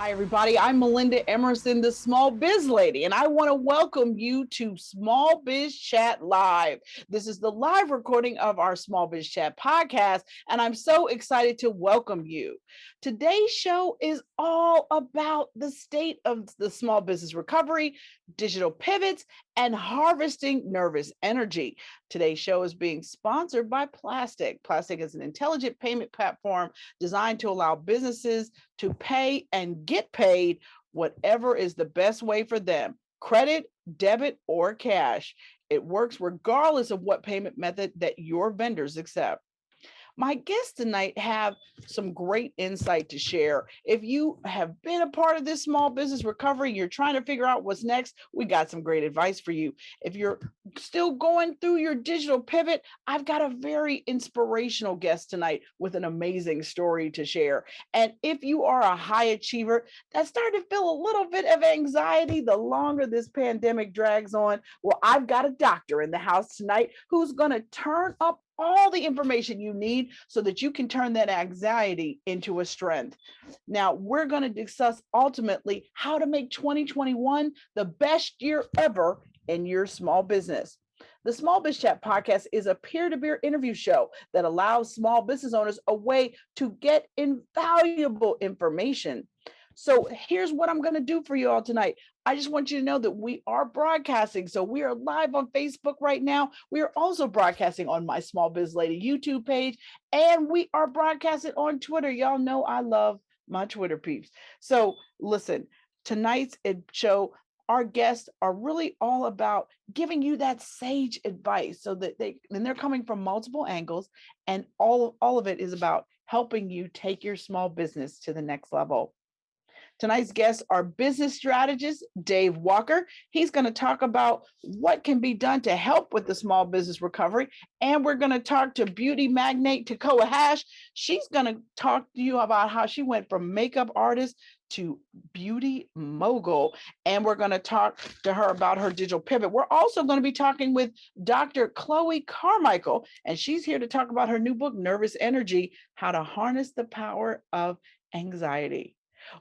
Hi, everybody. I'm Melinda Emerson, the Small Biz Lady, and I want to welcome you to Small Biz Chat Live. This is the live recording of our Small Biz Chat podcast, and I'm so excited to welcome you. Today's show is all about the state of the small business recovery, digital pivots, and harvesting nervous energy. Today's show is being sponsored by Plastic. Plastic is an intelligent payment platform designed to allow businesses to pay and get paid whatever is the best way for them, credit, debit, or cash. It works regardless of what payment method that your vendors accept. My guests tonight have some great insight to share. If you have been a part of this small business recovery, you're trying to figure out what's next, we got some great advice for you. If you're still going through your digital pivot, I've got a very inspirational guest tonight with an amazing story to share. And if you are a high achiever that's starting to feel a little bit of anxiety the longer this pandemic drags on, well, I've got a doctor in the house tonight who's going to turn up all the information you need so that you can turn that anxiety into a strength. Now, we're going to discuss ultimately how to make 2021 the best year ever in your small business. The Small Biz Chat podcast is a peer-to-peer interview show that allows small business owners a way to get invaluable information. So here's what I'm going to do for you all tonight. I just want you to know that we are broadcasting. So we are live on Facebook right now. We are also broadcasting on my Small Biz Lady YouTube page, and we are broadcasting on Twitter. Y'all know I love my Twitter peeps. So listen, tonight's show, our guests are really all about giving you that sage advice so that they're coming from multiple angles, and all of it is about helping you take your small business to the next level. Tonight's guests are business strategist Dave Walker. He's going to talk about what can be done to help with the small business recovery. And we're going to talk to beauty magnate Tekoa Hash. She's going to talk to you about how she went from makeup artist to beauty mogul. And we're going to talk to her about her digital pivot. We're also going to be talking with Dr. Chloe Carmichael, and she's here to talk about her new book, Nervous Energy, How to Harness the Power of Anxiety.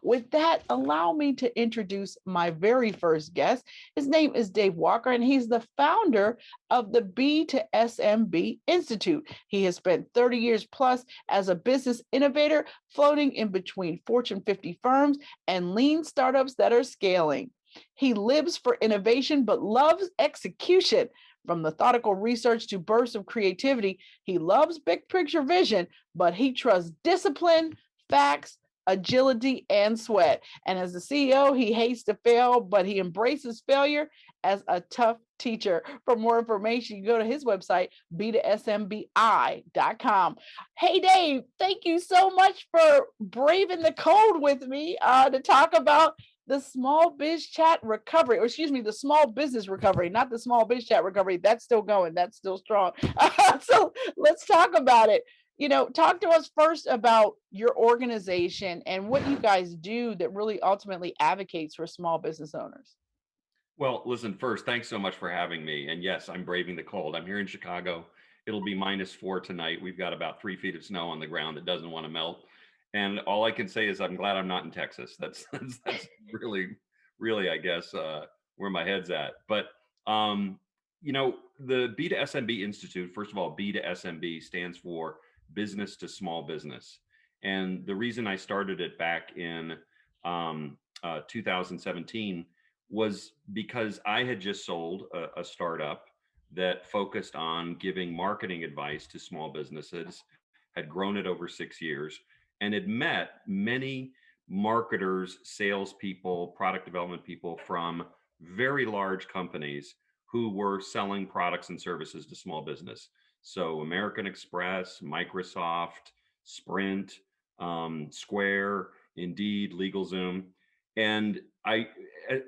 With that, allow me to introduce my very first guest. His name is Dave Walker, and he's the founder of the B2SMB Institute. He has spent 30 years plus as a business innovator, floating in between Fortune 50 firms and lean startups that are scaling. He lives for innovation, but loves execution. From methodical research to bursts of creativity, he loves big picture vision, but he trusts discipline, facts, agility, and sweat. And as the CEO, he hates to fail, but he embraces failure as a tough teacher. For more information, you go to his website, B2SMBI.com. Hey, Dave, thank you so much for braving the cold with me to talk about the small biz chat recovery, or excuse me, the small business recovery, not the small biz chat recovery. That's still going. That's still strong. So let's talk about it. Talk to us first about your organization and what you guys do that really ultimately advocates for small business owners. Well, listen, first, thanks so much for having me. And yes, I'm braving the cold. I'm here in Chicago. It'll be -4 tonight. We've got about 3 feet of snow on the ground that doesn't want to melt. And all I can say is I'm glad I'm not in Texas. That's really, I guess, where my head's at. But, the B2SMB Institute, first of all, B2SMB stands for business to small business. And the reason I started it back in 2017 was because I had just sold a startup that focused on giving marketing advice to small businesses, had grown it over 6 years, and had met many marketers, salespeople, product development people from very large companies who were selling products and services to small business. So American Express, Microsoft, Sprint, Square, Indeed, LegalZoom. And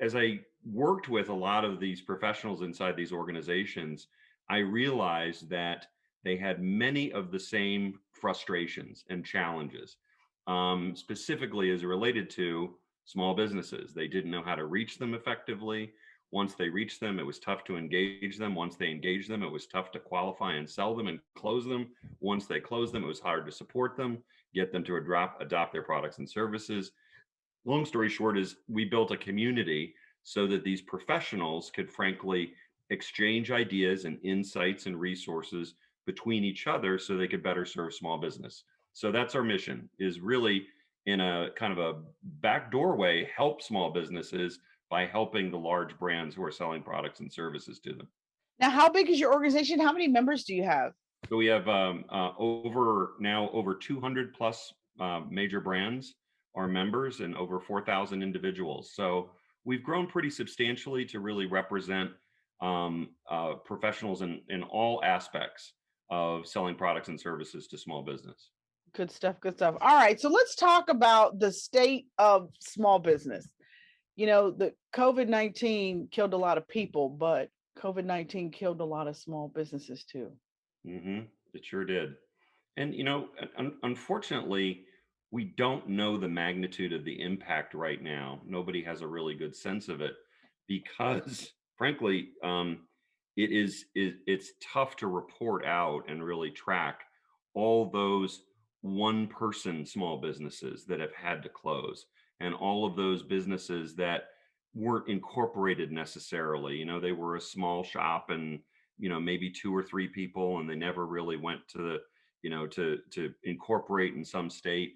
as I worked with a lot of these professionals inside these organizations, I realized that they had many of the same frustrations and challenges, specifically as it related to small businesses. They didn't know how to reach them effectively. Once they reached them, it was tough to engage them. Once they engaged them, it was tough to qualify and sell them and close them. Once they closed them, it was hard to support them, get them to adopt their products and services. long story short is we built a community so that these professionals could frankly exchange ideas and insights and resources between each other so they could better serve small business. So that's our mission, is really in a kind of a back doorway, help small businesses by helping the large brands who are selling products and services to them. Now, how big is your organization? How many members do you have? So we have over 200 plus major brands are members and over 4,000 individuals. So we've grown pretty substantially to really represent professionals in all aspects of selling products and services to small business. Good stuff. Good stuff. All right. So let's talk about the state of small business. The COVID-19 killed a lot of people, but COVID-19 killed a lot of small businesses too. It sure did. And, unfortunately, we don't know the magnitude of the impact right now. Nobody has a really good sense of it because, frankly, it's tough to report out and really track all those one person small businesses that have had to close and all of those businesses that weren't incorporated necessarily. They were a small shop and maybe two or three people, and they never really went to the to incorporate in some state.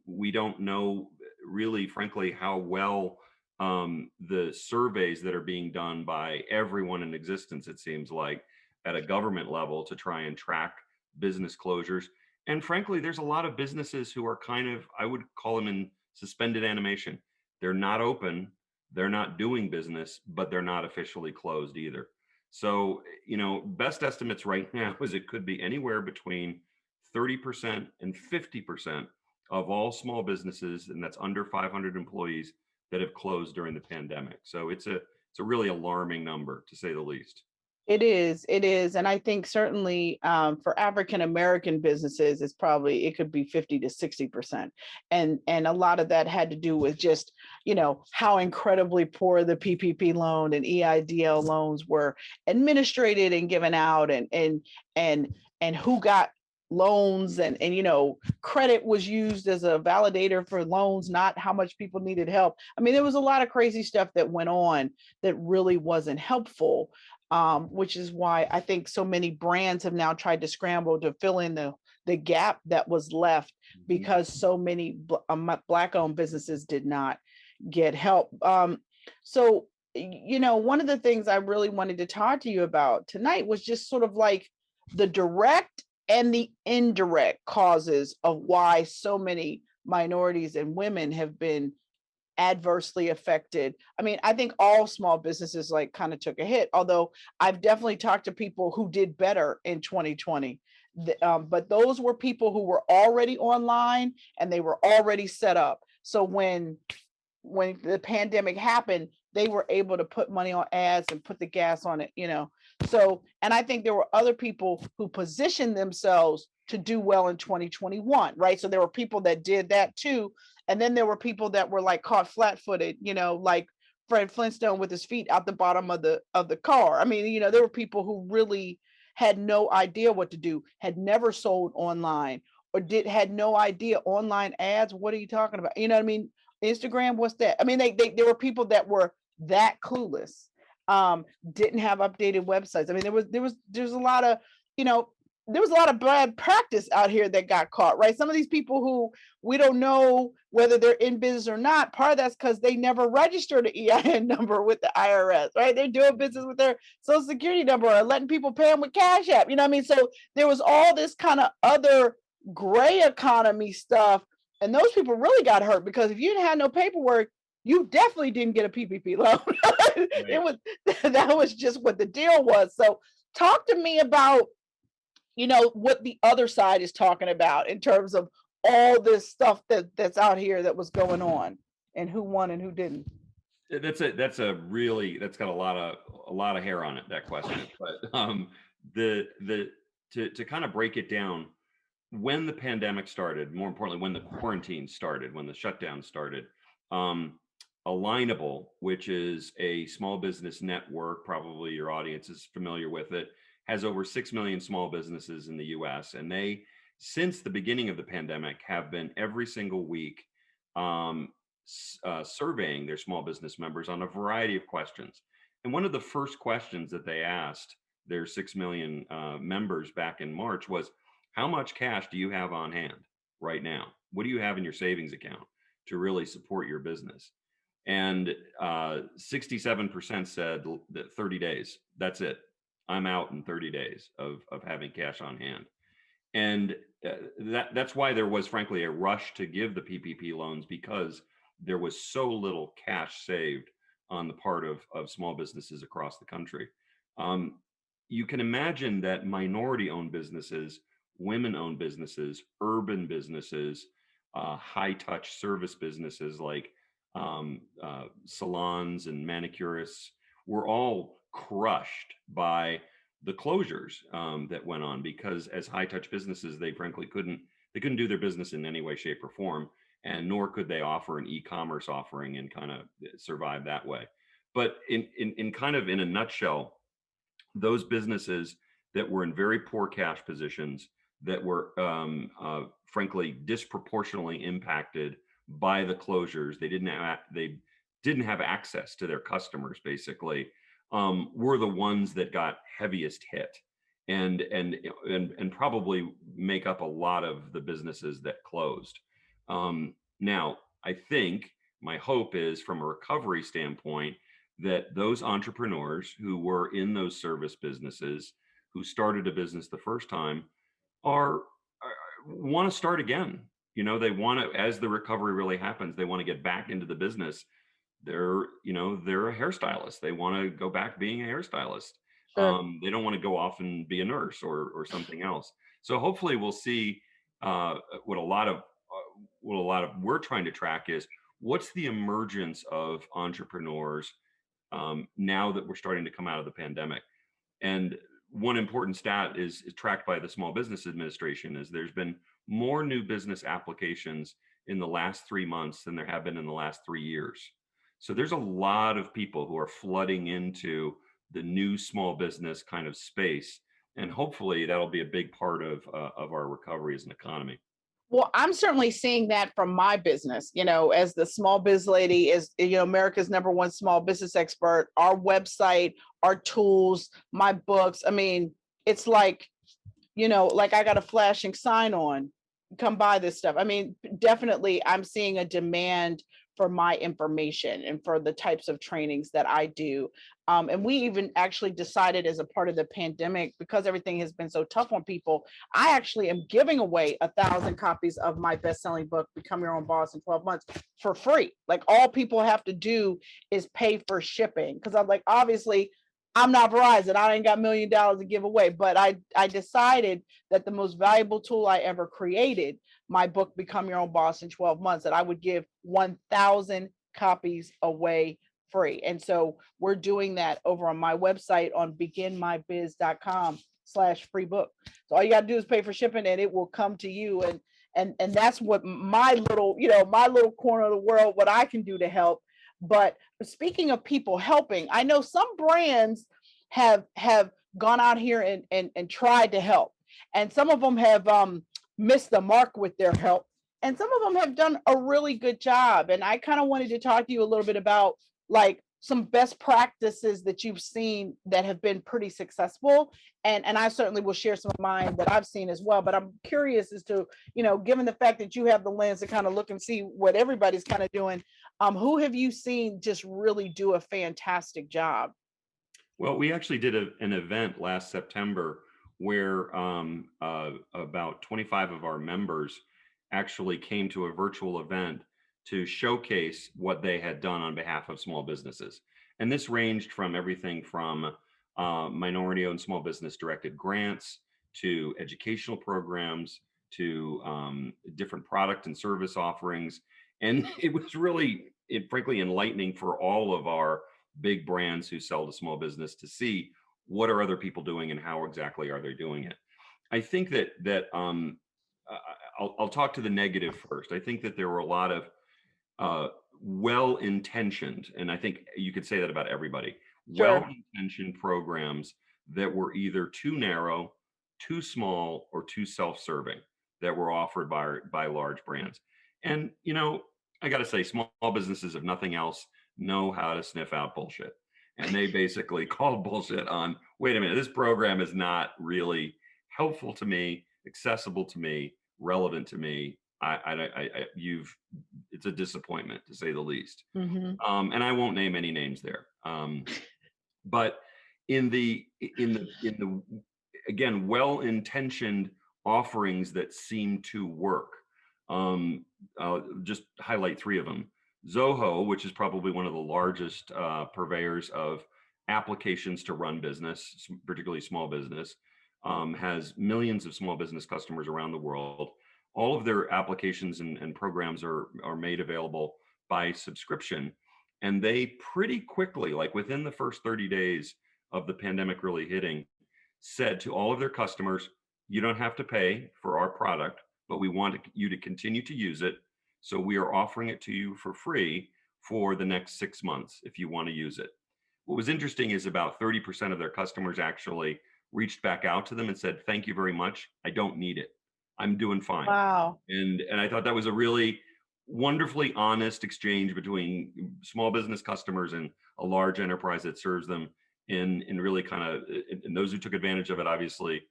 We don't know really, frankly, how well the surveys that are being done by everyone in existence, it seems like, at a government level to try and track business closures. And frankly, there's a lot of businesses who are kind of, I would call them in suspended animation. They're not open, they're not doing business, but they're not officially closed either. So, best estimates right now is it could be anywhere between 30% and 50% of all small businesses, and that's under 500 employees, that have closed during the pandemic. So it's a really alarming number, to say the least. It is, and I think certainly for African American businesses, it could be 50 to 60%, and a lot of that had to do with just how incredibly poor the PPP loan and EIDL loans were administrated and given out, and who got loans, and credit was used as a validator for loans, not how much people needed help. I mean, there was a lot of crazy stuff that went on that really wasn't helpful. Which is why I think so many brands have now tried to scramble to fill in the gap that was left because so many Black-owned businesses did not get help. So, one of the things I really wanted to talk to you about tonight was just sort of like the direct and the indirect causes of why so many minorities and women have been adversely affected. I mean, I think all small businesses like kind of took a hit, although I've definitely talked to people who did better in 2020. But those were people who were already online and they were already set up. So when the pandemic happened, they were able to put money on ads and put the gas on it, So, and I think there were other people who positioned themselves to do well in 2021, right? So there were people that did that too. And then there were people that were like caught flat-footed, like Fred Flintstone with his feet out the bottom of the car. I mean, there were people who really had no idea what to do, had never sold online, or had no idea online ads. What are you talking about? You know what I mean? Instagram, what's that? I mean, there were people that were that clueless, didn't have updated websites. I mean, there's a lot of, there was a lot of bad practice out here that got caught, right? Some of these people who we don't know whether they're in business or not, part of that's because they never registered an EIN number with the IRS, right? They're doing business with their social security number or letting people pay them with Cash App, you know what I mean? So there was all this kind of other gray economy stuff. And those people really got hurt because if you didn't have no paperwork, you definitely didn't get a PPP loan. Right. That was just what the deal was. So talk to me about what the other side is talking about in terms of all this stuff that's out here that was going on and who won and who didn't. That's got a lot of hair on it, that question. But to kind of break it down, when the pandemic started, more importantly, when the quarantine started, when the shutdown started, Alignable, which is a small business network, probably your audience is familiar with it, has over 6 million small businesses in the US. And they, since the beginning of the pandemic, have been every single week surveying their small business members on a variety of questions. And one of the first questions that they asked their 6 million members back in March was, how much cash do you have on hand right now? What do you have in your savings account to really support your business? And 67% said that 30 days, that's it. I'm out in 30 days of having cash on hand. And that's why there was, frankly, a rush to give the PPP loans, because there was so little cash saved on the part of small businesses across the country. You can imagine that minority-owned businesses, women-owned businesses, urban businesses, high-touch service businesses like salons and manicurists were all crushed by the closures that went on, because as high-touch businesses, they frankly couldn't do their business in any way, shape, or form, and nor could they offer an e-commerce offering and kind of survive that way. But in kind of in a nutshell, those businesses that were in very poor cash positions, that were frankly disproportionately impacted by the closures, they didn't have access to their customers, basically, were the ones that got heaviest hit, and probably make up a lot of the businesses that closed. Now, I think my hope is, from a recovery standpoint, that those entrepreneurs who were in those service businesses, who started a business the first time, want to start again. You know, they want to, as the recovery really happens, they want to get back into the business. They're a hairstylist. They want to go back being a hairstylist. Sure. They don't want to go off and be a nurse or something else. So hopefully we'll see what a lot of we're trying to track is, what's the emergence of entrepreneurs now that we're starting to come out of the pandemic. And one important stat is tracked by the Small Business Administration, is there's been more new business applications in the last 3 months than there have been in the last 3 years. So there's a lot of people who are flooding into the new small business kind of space, and hopefully that'll be a big part of our recovery as an economy. Well, I'm certainly seeing that from my business, as the small biz lady, is, America's #1 small business expert. Our website, our tools, my books. I mean, it's like, like I got a flashing sign on, come buy this stuff. I mean, definitely I'm seeing a demand for my information and for the types of trainings that I do. And we even actually decided, as a part of the pandemic, because everything has been so tough on people, I actually am giving away 1,000 copies of my best-selling book, Become Your Own Boss in 12 Months, for free. Like, all people have to do is pay for shipping. Because I'm like, obviously, I'm not Verizon. I ain't got $1 million to give away. But I decided that the most valuable tool I ever created, my book, Become Your Own Boss in 12 Months, that I would give 1,000 copies away free. And so we're doing that over on my website on beginmybiz.com/free book. So all you got to do is pay for shipping, and it will come to you. And that's what my little corner of the world, what I can do to help. But speaking of people helping, I know some brands have gone out here and tried to help, and some of them have missed the mark with their help, and some of them have done a really good job. And I kind of wanted to talk to you a little bit about, like, some best practices that you've seen that have been pretty successful. And I certainly will share some of mine that I've seen as well. But I'm curious as to, given the fact that you have the lens to kind of look and see what everybody's kind of doing, who have you seen just really do a fantastic job? Well, we actually did an event last September where about 25 of our members actually came to a virtual event to showcase what they had done on behalf of small businesses. And this ranged from everything from minority-owned small business directed grants to educational programs to different product and service offerings. And it was really, frankly, enlightening for all of our big brands who sell to small business to see what are other people doing and how exactly are they doing it. I think that I'll talk to the negative first. I think that there were a lot of well-intentioned, and I think you could say that about everybody, Sure. well-intentioned programs that were either too narrow, too small, or too self-serving that were offered by large brands. And I got to say, small businesses, if nothing else, know how to sniff out bullshit. And they basically called bullshit on, wait a minute, this program is not really helpful to me, accessible to me, relevant to me. It's a disappointment to say the least. Mhm. And I won't name any names there. But in the again, well-intentioned offerings that seem to work. I'll just highlight three of them. Zoho, which is probably one of the largest purveyors of applications to run business, particularly small business, has millions of small business customers around the world. All of their applications and programs are made available by subscription. And they pretty quickly, like within the first 30 days of the pandemic really hitting, said to all of their customers, you don't have to pay for our product, but we want you to continue to use it. So we are offering it to you for free for the next 6 months if you want to use it. What was interesting is about 30% of their customers actually reached back out to them and said, thank you very much. I don't need it. I'm doing fine. Wow. And I thought that was a really wonderfully honest exchange between small business customers and a large enterprise that serves them in really kind of, and those who took advantage of it, obviously,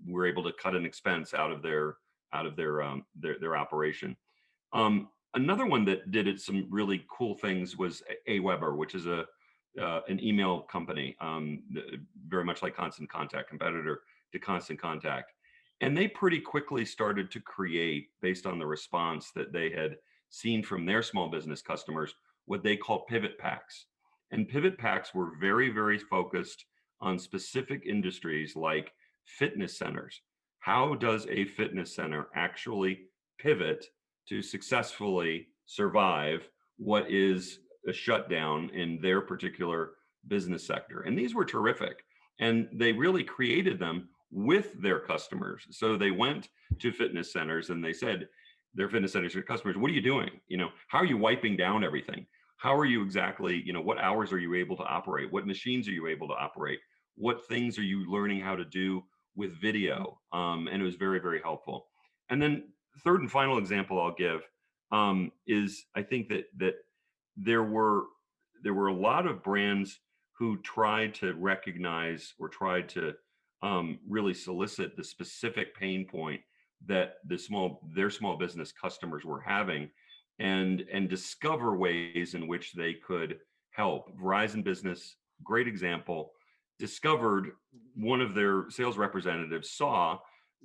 were able to cut an expense out of their operation. Another one that did some really cool things was Aweber, which is an email company, very much like Constant Contact, competitor to Constant Contact. And they pretty quickly started to create, based on the response that they had seen from their small business customers, what they call pivot packs. And pivot packs were very, very focused on specific industries like fitness centers. How does a fitness center actually pivot to successfully survive what is a shutdown in their particular business sector? And these were terrific. And they really created them with their customers. So they went to fitness centers and they said, their fitness centers to customers, what are you doing? How are you wiping down everything? How are you exactly, what hours are you able to operate? What machines are you able to operate? What things are you learning how to do with video? And it was very, very helpful. And then third and final example I'll give is I think that there were a lot of brands who tried to recognize or tried to really solicit the specific pain point that their small business customers were having, and discover ways in which they could help. Verizon Business, great example, discovered one of their sales representatives saw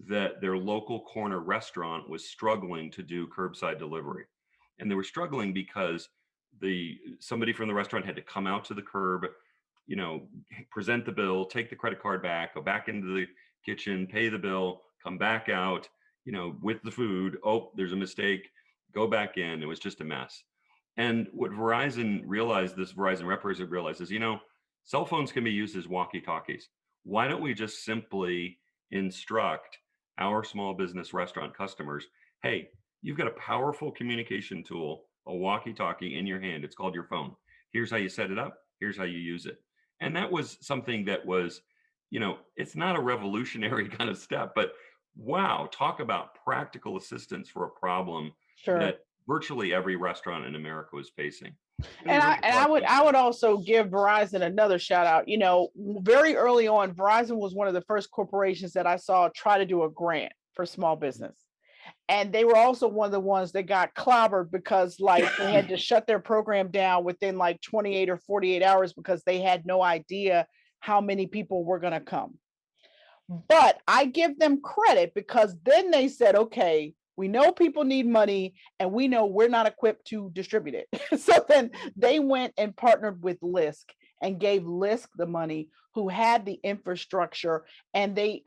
that their local corner restaurant was struggling to do curbside delivery. And they were struggling because somebody from the restaurant had to come out to the curb, present the bill, take the credit card back, go back into the kitchen, pay the bill, come back out, with the food. Oh, there's a mistake. Go back in. It was just a mess. And what Verizon realized, this Verizon representative realized, is, cell phones can be used as walkie-talkies. Why don't we just simply instruct our small business restaurant customers, hey, you've got a powerful communication tool, a walkie-talkie in your hand. It's called your phone. Here's how you set it up. Here's how you use it. And that was something that was, it's not a revolutionary kind of step, but wow, talk about practical assistance for a problem that virtually every restaurant in America was facing. And I would also give Verizon another shout out. Very early on, Verizon was one of the first corporations that I saw try to do a grant for small business. And they were also one of the ones that got clobbered because they had to shut their program down within 28 or 48 hours because they had no idea how many people were going to come. But I give them credit because then they said, okay, we know people need money and we know we're not equipped to distribute it. So then they went and partnered with Lisk and gave Lisk the money, who had the infrastructure, and they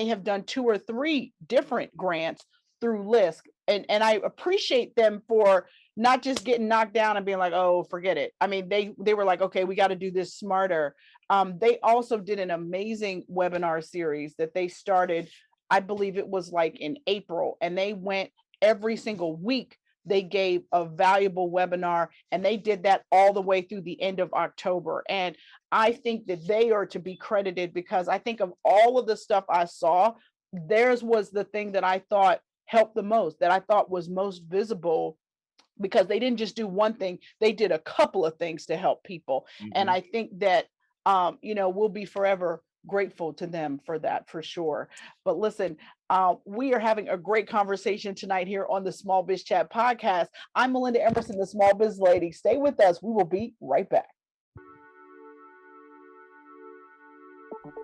have done 2 or 3 different grants through Lisk. And I appreciate them for not just getting knocked down and being like, oh, forget it. I mean, they were like, okay, we got to do this smarter. They also did an amazing webinar series that they started, I believe it was in April, and they went every single week. They gave a valuable webinar, and they did that all the way through the end of October. And I think that they are to be credited because I think of all of the stuff I saw, theirs was the thing that I thought helped the most, that I thought was most visible because they didn't just do one thing, they did a couple of things to help people. And Mhm. I think that, we'll be forever grateful to them for that, for sure. But listen, we are having a great conversation tonight here on the Small Biz Chat podcast. I'm Melinda Emerson, the Small Biz Lady. Stay with us. We will be right back.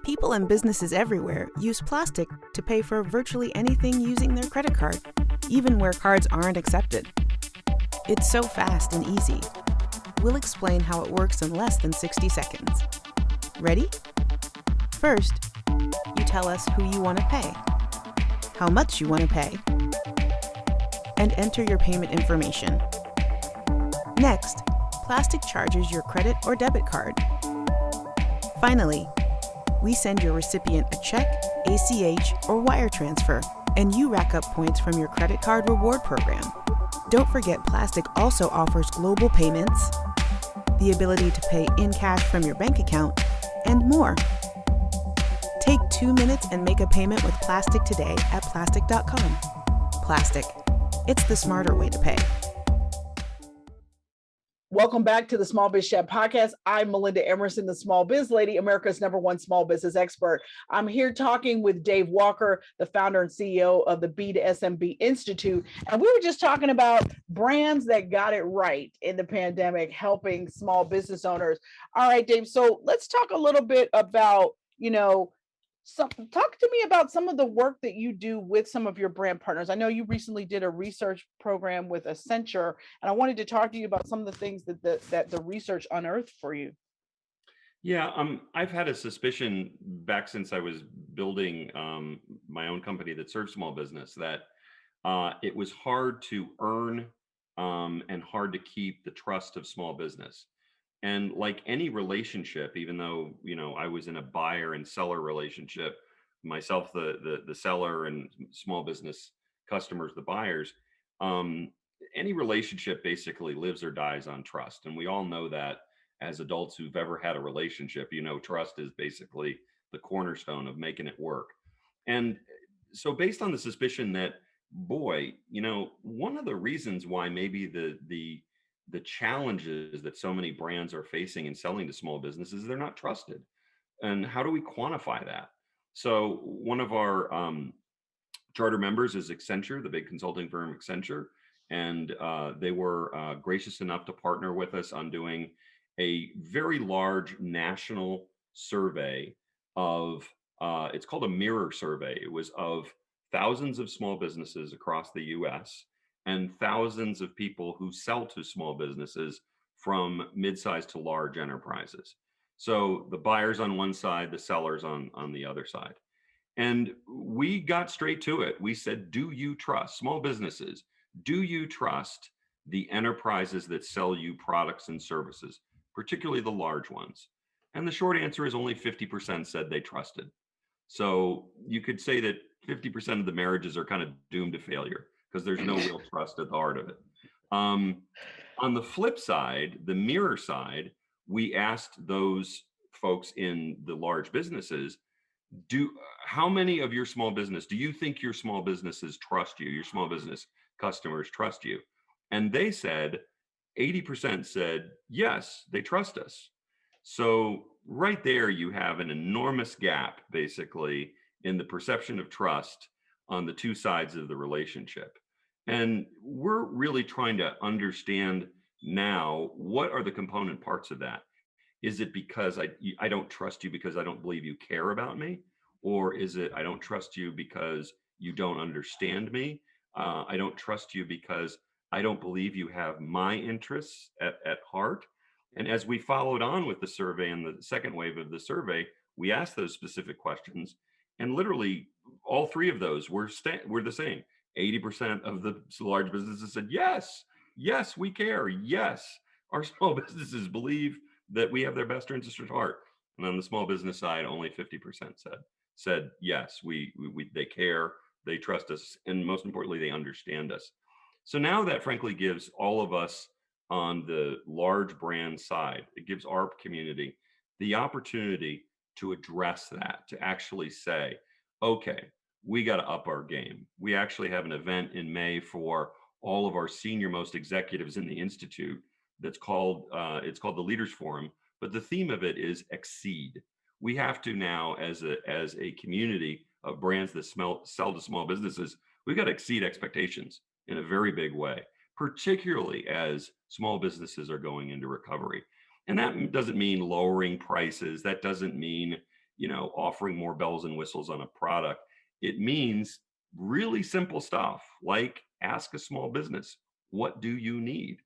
People and businesses everywhere use plastic to pay for virtually anything using their credit card, even where cards aren't accepted. It's so fast and easy. We'll explain how it works in less than 60 seconds. Ready? First, you tell us who you want to pay, how much you want to pay, and enter your payment information. Next, plastic charges your credit or debit card. Finally, we send your recipient a check, ACH, or wire transfer, and you rack up points from your credit card reward program. Don't forget, plastic also offers global payments, the ability to pay in cash from your bank account, and more. Take 2 minutes and make a payment with plastic today at plastic.com. Plastic. It's the smarter way to pay. Welcome back to the Small Biz Chat podcast. I'm Melinda Emerson, the Small Biz Lady, America's #1 small business expert. I'm here talking with Dave Walker, the founder and CEO of the B2SMB Institute. And we were just talking about brands that got it right in the pandemic, helping small business owners. All right, Dave. So let's talk a little bit about, talk to me about some of the work that you do with some of your brand partners. I know you recently did a research program with Accenture, and I wanted to talk to you about some of the things that the research unearthed for you. Yeah, I've had a suspicion back since I was building my own company that serves small business that it was hard to earn and hard to keep the trust of small business. And like any relationship, even though I was in a buyer and seller relationship, myself the seller and small business customers the buyers, um, any relationship basically lives or dies on trust, and we all know that as adults who've ever had a relationship. Trust is basically the cornerstone of making it work. And so, based on the suspicion that, boy, one of the reasons why maybe the challenges that so many brands are facing in selling to small businesses, they're not trusted. And how do we quantify that? So one of our charter members is Accenture, the big consulting firm Accenture, and they were gracious enough to partner with us on doing a very large national survey of, it's called a mirror survey. It was of thousands of small businesses across the US and thousands of people who sell to small businesses from mid-sized to large enterprises. So the buyers on one side, the sellers on the other side. And we got straight to it. We said, do you trust small businesses? Do you trust the enterprises that sell you products and services, particularly the large ones? And the short answer is only 50% said they trusted. So you could say that 50% of the marriages are kind of doomed to failure because there's no real trust at the heart of it. On the flip side, the mirror side, we asked those folks in the large businesses, how many of your small business do you think your small businesses trust you, your small business customers trust you? And they said 80% said yes, they trust us. So right there you have an enormous gap basically in the perception of trust on the two sides of the relationship. And we're really trying to understand now, what are the component parts of that? Is it because I don't trust you because I don't believe you care about me? Or is it I don't trust you because you don't understand me? I don't trust you because I don't believe you have my interests at heart. And as we followed on with the survey and the second wave of the survey, we asked those specific questions. And literally all three of those were the same. 80% of the large businesses said, yes, yes, we care. Yes, our small businesses believe that we have their best interest at heart. And on the small business side, only 50% said yes, they care, they trust us, and most importantly, they understand us. So now that frankly gives all of us on the large brand side, it gives our community the opportunity to address that, to actually say, okay, we got to up our game. We actually have an event in May for all of our senior most executives in the Institute. That's called, it's called the Leaders Forum, but the theme of it is exceed. We have to now, as a community of brands that sell to small businesses, we've got to exceed expectations in a very big way, particularly as small businesses are going into recovery. And that doesn't mean lowering prices. That doesn't mean, offering more bells and whistles on a product. It means really simple stuff like ask a small business, what do you need?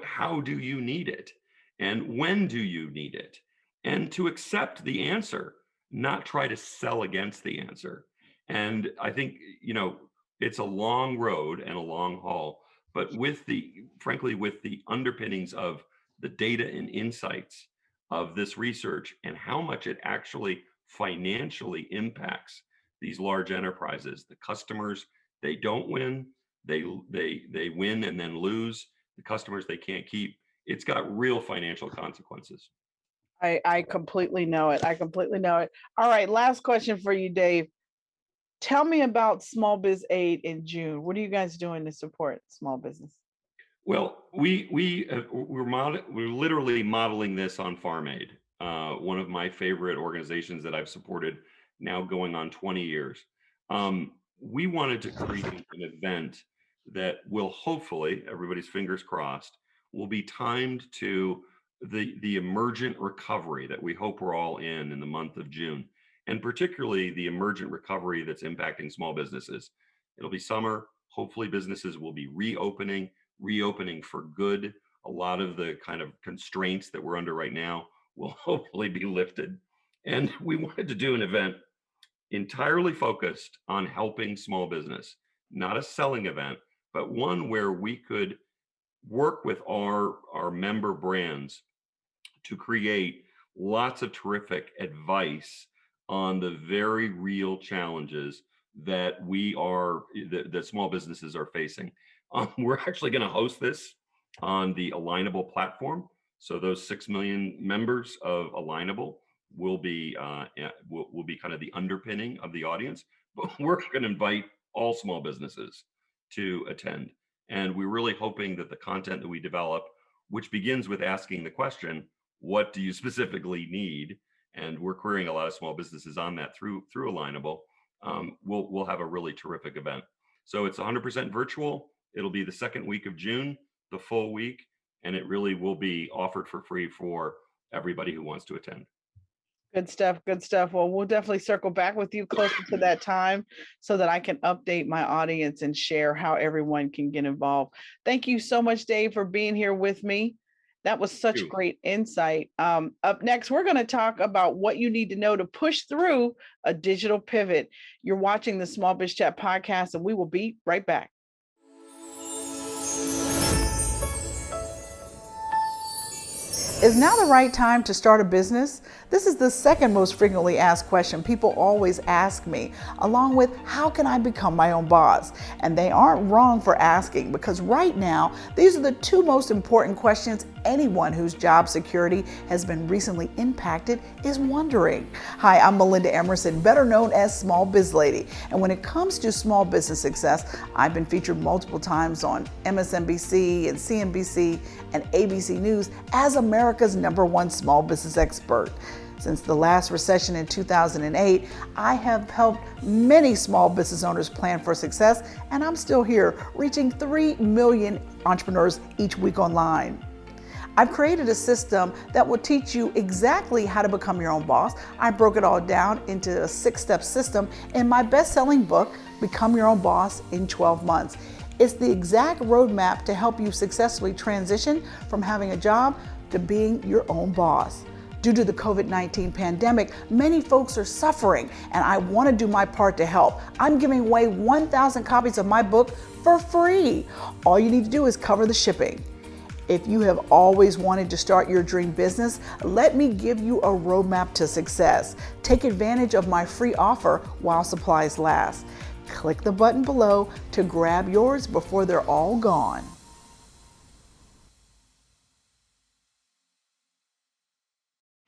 How do you need it? And when do you need it? And to accept the answer, not try to sell against the answer. And I think, it's a long road and a long haul, but frankly, with the underpinnings of the data and insights of this research and how much it actually financially impacts these large enterprises, the customers, they don't win, they win and then lose. The customers they can't keep. It's got real financial consequences. I completely know it. I completely know it. All right, last question for you, Dave. Tell me about Small Biz Aid in June. What are you guys doing to support small business? Well, we're literally modeling this on Farm Aid, one of my favorite organizations that I've supported now going on 20 years. We wanted to create an event that will hopefully, everybody's fingers crossed, will be timed to the emergent recovery that we hope we're all in the month of June, and particularly the emergent recovery that's impacting small businesses. It'll be summer. Hopefully businesses will be reopening for good. A lot of the kind of constraints that we're under right now will hopefully be lifted. And we wanted to do an event entirely focused on helping small business, not a selling event, but one where we could work with our member brands to create lots of terrific advice on the very real challenges that that small businesses are facing. We're actually going to host this on the Alignable platform. So those 6 million members of Alignable will be kind of the underpinning of the audience, but we're going to invite all small businesses to attend. And we're really hoping that the content that we develop, which begins with asking the question, what do you specifically need? And we're querying a lot of small businesses on that through Alignable. We'll have a really terrific event. So it's 100% virtual. It'll be the second week of June, the full week, and it really will be offered for free for everybody who wants to attend. Good stuff. Good stuff. Well, we'll definitely circle back with you closer to that time so that I can update my audience and share how everyone can get involved. Thank you so much, Dave, for being here with me. That was such great insight. Up next, we're going to talk about what you need to know to push through a digital pivot. You're watching the Small Biz Chat podcast, and we will be right back. Is now the right time to start a business? This is the second most frequently asked question people always ask me, along with how can I become my own boss? And they aren't wrong for asking, because right now, these are the two most important questions anyone whose job security has been recently impacted is wondering. Hi, I'm Melinda Emerson, better known as Small Biz Lady. And when it comes to small business success, I've been featured multiple times on MSNBC and CNBC and ABC News as America's #1 small business expert. Since the last recession in 2008, I have helped many small business owners plan for success, and I'm still here, reaching 3 million entrepreneurs each week online. I've created a system that will teach you exactly how to become your own boss. I broke it all down into a 6-step system in my best-selling book, Become Your Own Boss in 12 Months. It's the exact roadmap to help you successfully transition from having a job to being your own boss. Due to the COVID-19 pandemic, many folks are suffering, and I want to do my part to help. I'm giving away 1,000 copies of my book for free. All you need to do is cover the shipping. If you have always wanted to start your dream business, let me give you a roadmap to success. Take advantage of my free offer while supplies last. Click the button below to grab yours before they're all gone.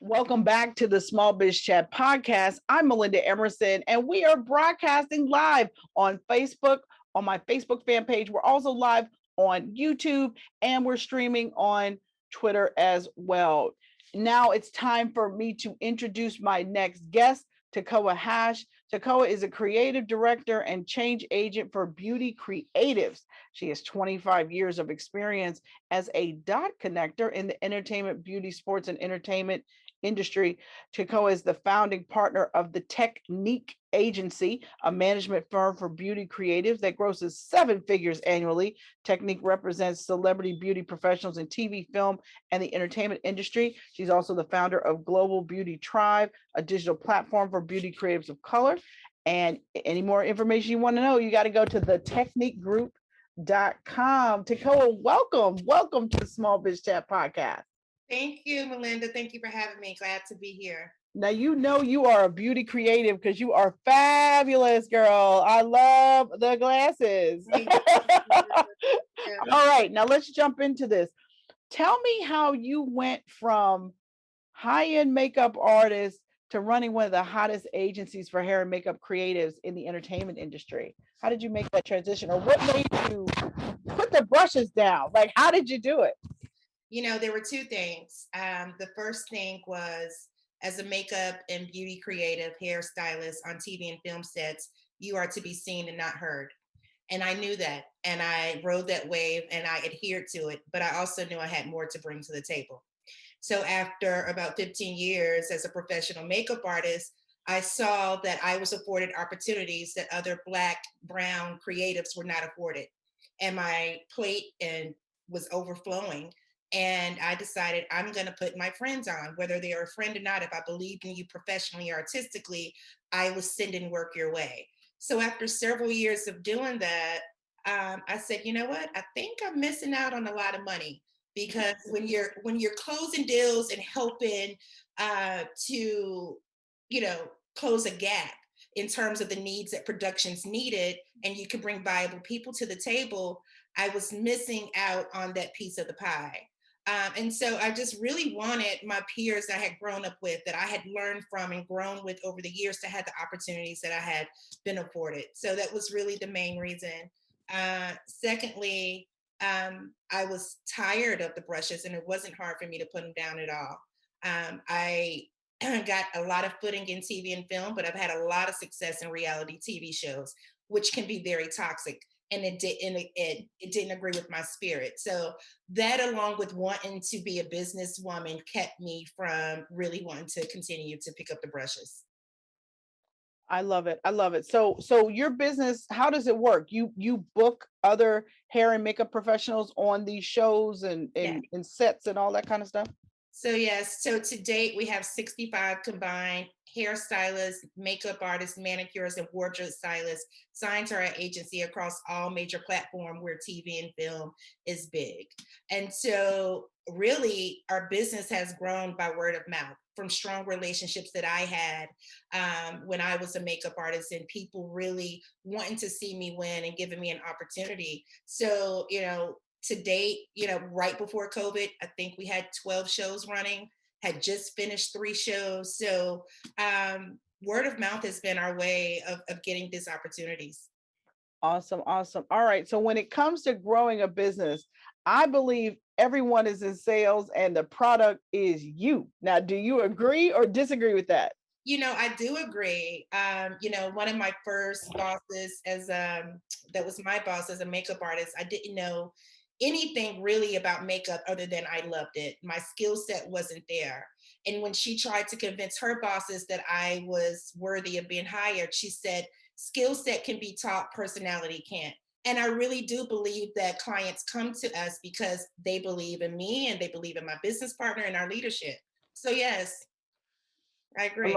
Welcome back to the Small Biz Chat podcast. I'm Melinda Emerson, and we are broadcasting live on Facebook, on my Facebook fan page. We're also live on YouTube, and we're streaming on Twitter as well. Now it's time for me to introduce my next guest, Tekoa Hash. Tekoa is a creative director and change agent for beauty creatives. She has 25 years of experience as a dot connector in the entertainment, beauty, sports, and entertainment industry. Tekoa is the founding partner of the Technique agency, a management firm for beauty creatives that grosses 7 figures annually. Technique represents celebrity beauty professionals in TV, film, and the entertainment industry. She's also the founder of Global Beauty Tribe, a digital platform for beauty creatives of color. And any more information you want to know, you got to go to the techniquegroup.com. Tekoa, welcome to the Small Biz Chat podcast. Thank you, Melinda. Thank you for having me. Glad to be here. Now, you know you are a beauty creative because you are fabulous, girl. I love the glasses. All right, now let's jump into this. Tell me how you went from high-end makeup artist to running one of the hottest agencies for hair and makeup creatives in the entertainment industry. How did you make that transition, or what made you put the brushes down? Like, how did you do it? You know, there were 2 things. The first thing was, as a makeup and beauty creative hairstylist on TV and film sets, you are to be seen and not heard. And I knew that, and I rode that wave and I adhered to it, but I also knew I had more to bring to the table. So after about 15 years as a professional makeup artist, I saw that I was afforded opportunities that other Black, brown creatives were not afforded. And my plate was overflowing. And I decided I'm going to put my friends on, whether they're a friend or not. If I believed in you professionally or artistically, I was sending work your way. So after several years of doing that, I said, you know what? I think I'm missing out on a lot of money, because when you're closing deals and helping to, close a gap in terms of the needs that productions needed, and you can bring viable people to the table, I was missing out on that piece of the pie. And so I just really wanted my peers that I had grown up with, that I had learned from and grown with over the years, to have the opportunities that I had been afforded. So that was really the main reason. Secondly, I was tired of the brushes, and it wasn't hard for me to put them down at all. I got a lot of footing in TV and film, but I've had a lot of success in reality TV shows, which can be very toxic. And it didn't agree with my spirit. So that, along with wanting to be a businesswoman, kept me from really wanting to continue to pick up the brushes. I love it. I love it. So your business, how does it work? You book other hair and makeup professionals on these shows and sets and all that kind of stuff? So yes, so to date, we have 65 combined hairstylists, makeup artists, manicurists, and wardrobe stylists signed to our agency across all major platforms where TV and film is big. And so really, our business has grown by word of mouth, from strong relationships that I had when I was a makeup artist, and people really wanting to see me win and giving me an opportunity. So, to date, right before COVID, I think we had 12 shows running, had just finished 3 shows. So word of mouth has been our way of getting these opportunities. Awesome. Awesome. All right. So when it comes to growing a business, I believe everyone is in sales and the product is you. Now, do you agree or disagree with that? I do agree. One of my first bosses that was my boss as a makeup artist, I didn't know anything really about makeup other than I loved it. My skill set wasn't there. And when she tried to convince her bosses that I was worthy of being hired, she said, skill set can be taught, personality can't. And I really do believe that clients come to us because they believe in me and they believe in my business partner and our leadership. So yes, I agree.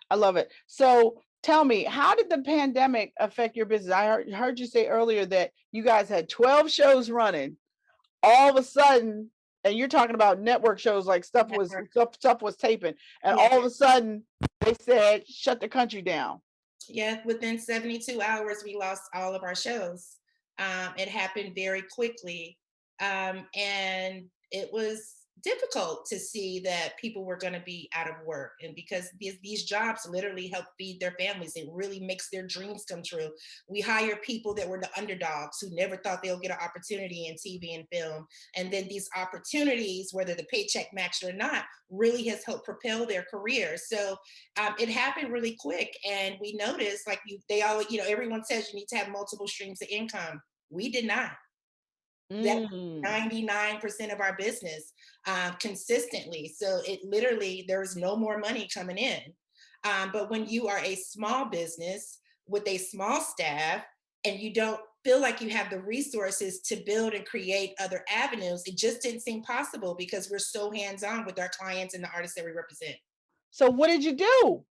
I love it. So tell me, how did the pandemic affect your business? I heard you say earlier that you guys had 12 shows running. All of a sudden, and you're talking about network shows, like stuff was taping, and all of a sudden they said shut the country down. Yeah, within 72 hours we lost all of our shows. It happened very quickly, and it was difficult to see that people were going to be out of work. And because these jobs literally help feed their families, it really makes their dreams come true. We hire people that were the underdogs who never thought they'll get an opportunity in TV and film. And then these opportunities, whether the paycheck matched or not, really has helped propel their careers. So it happened really quick. And we noticed, like they always, everyone says you need to have multiple streams of income. We did not. That's 99% of our business consistently. So it literally, there's no more money coming in. But when you are a small business with a small staff and you don't feel like you have the resources to build and create other avenues, it just didn't seem possible because we're so hands-on with our clients and the artists that we represent. So what did you do?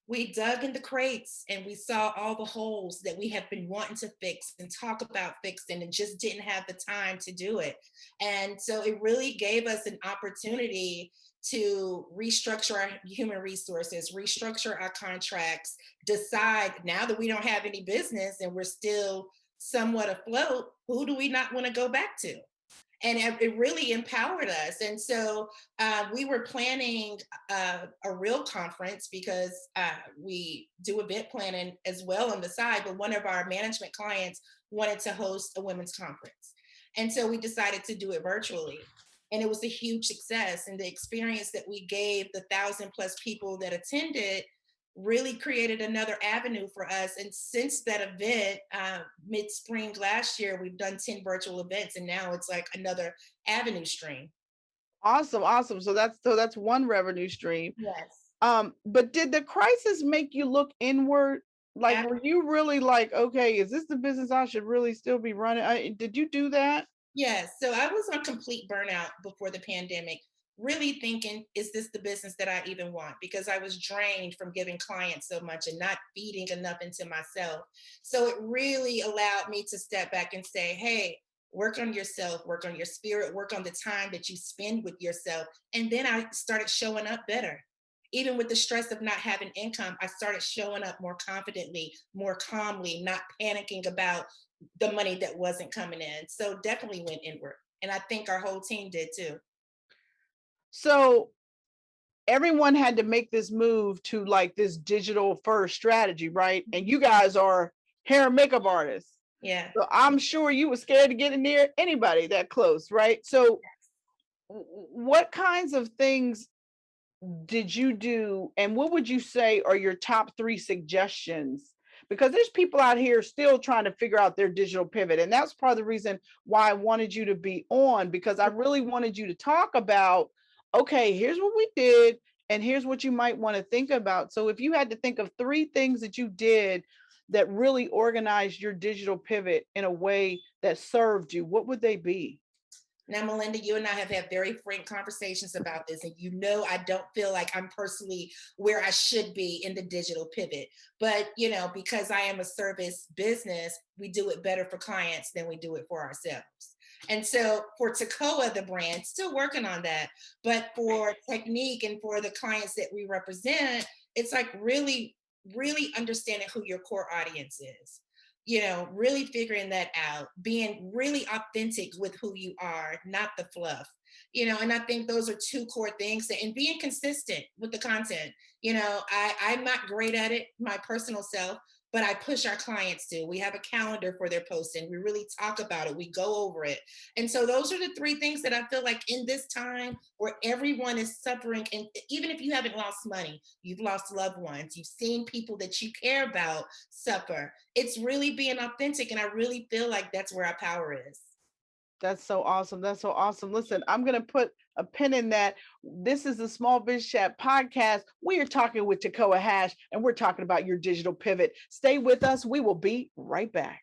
We dug in the crates and we saw all the holes that we have been wanting to fix and talk about fixing and just didn't have the time to do it. And so it really gave us an opportunity to restructure our human resources, restructure our contracts, decide now that we don't have any business and we're still somewhat afloat, who do we not want to go back to? And it really empowered us. And so we were planning a real conference because we do event planning as well on the side, but one of our management clients wanted to host a women's conference. And so we decided to do it virtually. And it was a huge success. And the experience that we gave the 1,000+ people that attended really created another avenue for us. And since that event, mid-spring last year, we've done 10 virtual events, and now it's like another avenue stream. Awesome. So that's one revenue stream. Yes. But did the crisis make you look inward? Like, were you really like, okay, is this the business I should really still be running? Did you do that? Yes. So I was on complete burnout before the pandemic, really thinking, is this the business that I even want? Because I was drained from giving clients so much and not feeding enough into myself. So it really allowed me to step back and say, hey, work on yourself, work on your spirit, work on the time that you spend with yourself. And then I started showing up better. Even with the stress of not having income, I started showing up more confidently, more calmly, not panicking about the money that wasn't coming in. So definitely went inward. And I think our whole team did too. So everyone had to make this move to like this digital first strategy, right? And you guys are hair and makeup artists. Yeah. So I'm sure you were scared to get near anybody that close, right? So what kinds of things did you do? And what would you say are your top 3 suggestions? Because there's people out here still trying to figure out their digital pivot. And that's part of the reason why I wanted you to be on, because I really wanted you to talk about, okay, here's what we did, and here's what you might want to think about. So if you had to think of 3 things that you did that really organized your digital pivot in a way that served you, what would they be? Now, Melinda, you and I have had very frank conversations about this, and I don't feel like I'm personally where I should be in the digital pivot. But, because I am a service business, we do it better for clients than we do it for ourselves. And so for Tekoa, the brand, still working on that. But for Technique and for the clients that we represent, it's like really, really understanding who your core audience is. Really figuring that out, being really authentic with who you are, not the fluff, and I think those are 2 core things, and being consistent with the content. I'm not great at it, my personal self, but I push our clients to. We have a calendar for their posting. We really talk about it. We go over it. And so those are the 3 things that I feel like in this time where everyone is suffering. And even if you haven't lost money, you've lost loved ones, you've seen people that you care about suffer. It's really being authentic. And I really feel like that's where our power is. That's so awesome. That's so awesome. Listen, I'm going to put a pin in that. This is the Small Biz Chat podcast. We are talking with Tekoa Hash, and we're talking about your digital pivot. Stay with us. We will be right back.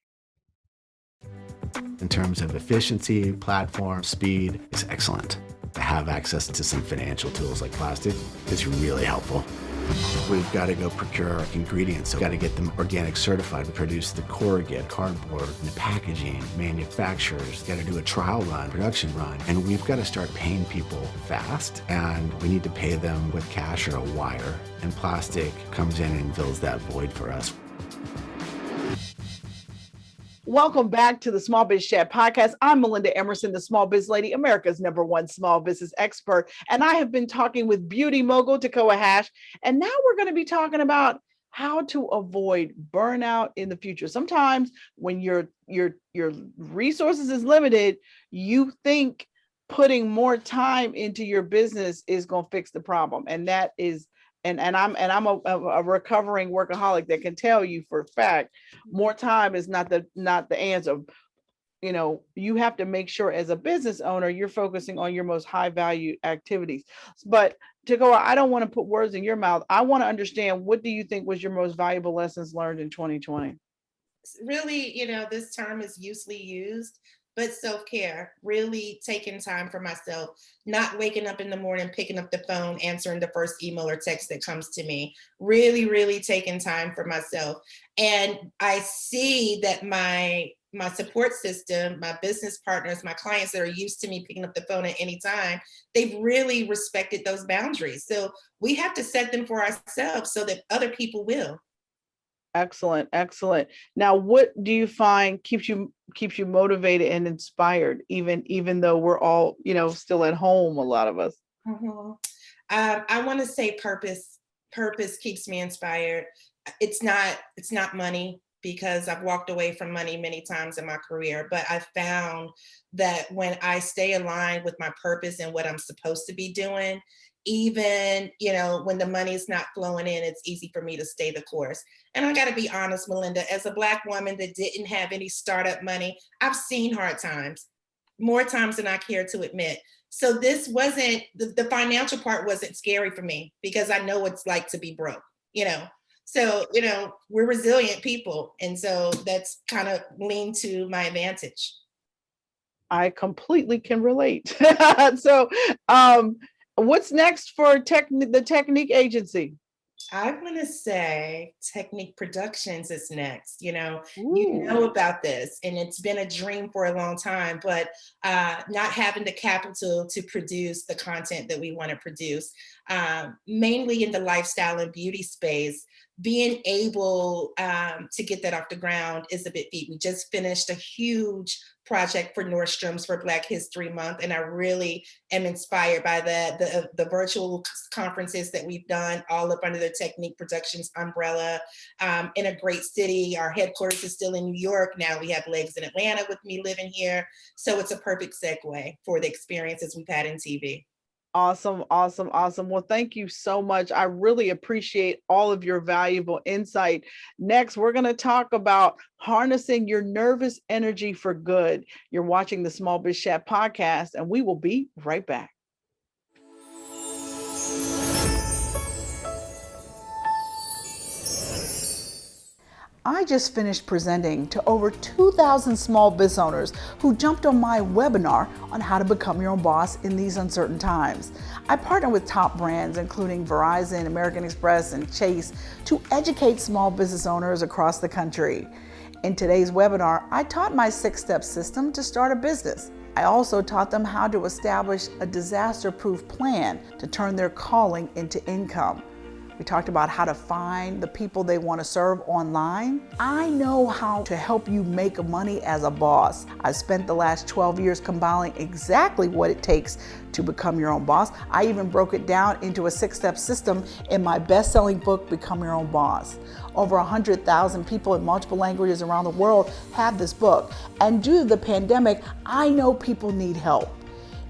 In terms of efficiency, platform, speed, it's excellent. To have access to some financial tools like Plastic is really helpful. We've got to go procure our ingredients. So we've got to get them organic certified. We produce the corrugate, cardboard, the packaging, manufacturers. Got to do a trial run, production run. And we've got to start paying people fast. And we need to pay them with cash or a wire. And Plastic comes in and fills that void for us. Welcome back to the Small Biz Chat podcast. I'm Melinda Emerson, the Small Biz Lady, America's #1 small business expert. And I have been talking with beauty mogul Tekoa Hash. And now we're going to be talking about how to avoid burnout in the future. Sometimes when your resources is limited, you think putting more time into your business is going to fix the problem. And that is and I'm a recovering workaholic that can tell you for a fact more time is not the answer. You know, you have to make sure as a business owner you're focusing on your most high value activities. But to go, I don't want to put words in your mouth. I want to understand, what do you think was your most valuable lessons learned in 2020? Really, this term is usually used, but self-care, really taking time for myself, not waking up in the morning, picking up the phone, answering the first email or text that comes to me, really, really taking time for myself. And I see that my support system, my business partners, my clients that are used to me picking up the phone at any time, they've really respected those boundaries. So we have to set them for ourselves so that other people will. Excellent, excellent. Now, what do you find keeps you motivated and inspired, even though we're all, still at home, a lot of us? Mhm. I want to say purpose. Purpose keeps me inspired. It's not money, because I've walked away from money many times in my career, but I found that when I stay aligned with my purpose and what I'm supposed to be doing, even when the money is not flowing in, it's easy for me to stay the course. And I got to be honest, Melinda, as a Black woman that didn't have any startup money, I've seen hard times, more times than I care to admit. So this wasn't the financial part wasn't scary for me, because I know what it's like to be broke, So, we're resilient people. And so that's kind of leaned to my advantage. I completely can relate. So, what's next for the Technique agency? I want to say Technique Productions is next. You Ooh. know about this, and it's been a dream for a long time, but not having the capital to produce the content that we want to produce, mainly in the lifestyle and beauty space, being able to get that off the ground is a bit deep. We just finished a huge project for Nordstrom's for Black History Month, and I really am inspired by that. The virtual conferences that we've done, all up under the Technique Productions umbrella, in a great city. Our headquarters is still in New York. Now we have legs in Atlanta with me living here. So it's a perfect segue for the experiences we've had in TV. Awesome, awesome, awesome. Well, thank you so much. I really appreciate all of your valuable insight. Next, we're going to talk about harnessing your nervous energy for good. You're watching the Small Biz Chat podcast, and we will be right back. I just finished presenting to over 2,000 small biz owners who jumped on my webinar on how to become your own boss in these uncertain times. I partner with top brands including Verizon, American Express, and Chase to educate small business owners across the country. In today's webinar, I taught my 6-step system to start a business. I also taught them how to establish a disaster-proof plan to turn their calling into income. We talked about how to find the people they want to serve online. I know how to help you make money as a boss. I've spent the last 12 years compiling exactly what it takes to become your own boss. I even broke it down into a 6-step system in my best-selling book, Become Your Own Boss. Over 100,000 people in multiple languages around the world have this book. And due to the pandemic, I know people need help.